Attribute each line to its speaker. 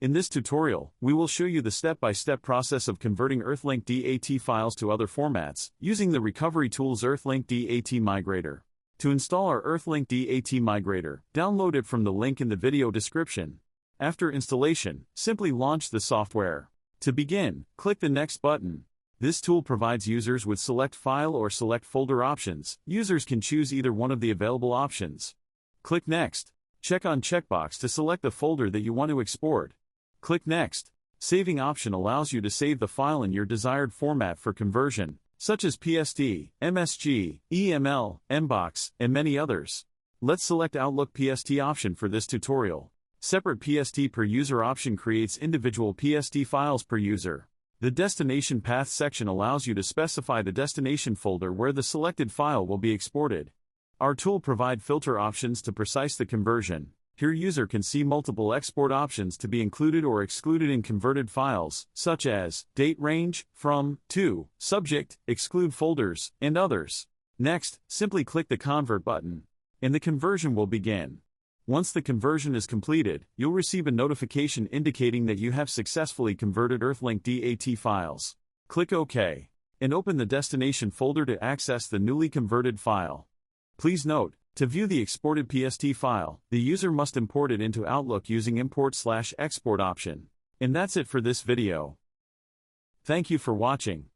Speaker 1: In this tutorial, we will show you the step-by-step process of converting EarthLink DAT files to other formats, using the RecoveryTools EarthLink DAT Migrator. To install our EarthLink DAT Migrator, download it from the link in the video description. After installation, simply launch the software. To begin, click the Next button. This tool provides users with select file or select folder options. Users can choose either one of the available options. Click Next. Check on checkbox to select the folder that you want to export. Click Next. Saving option allows you to save the file in your desired format for conversion, such as PSD, MSG, EML, MBOX, and many others. Let's select Outlook PSD option for this tutorial. Separate PSD per user option creates individual PSD files per user. The destination path section allows you to specify the destination folder where the selected file will be exported. Our tool provides filter options to precise the conversion. Here user can see multiple export options to be included or excluded in converted files, such as date range, from, to, subject, exclude folders, and others. Next, simply click the Convert button, and the conversion will begin. Once the conversion is completed, you'll receive a notification indicating that you have successfully converted EarthLink DAT files. Click OK, and open the destination folder to access the newly converted file. Please note, to view the exported PSD file, the user must import it into Outlook using Import/Export option. And that's it for this video. Thank you for watching.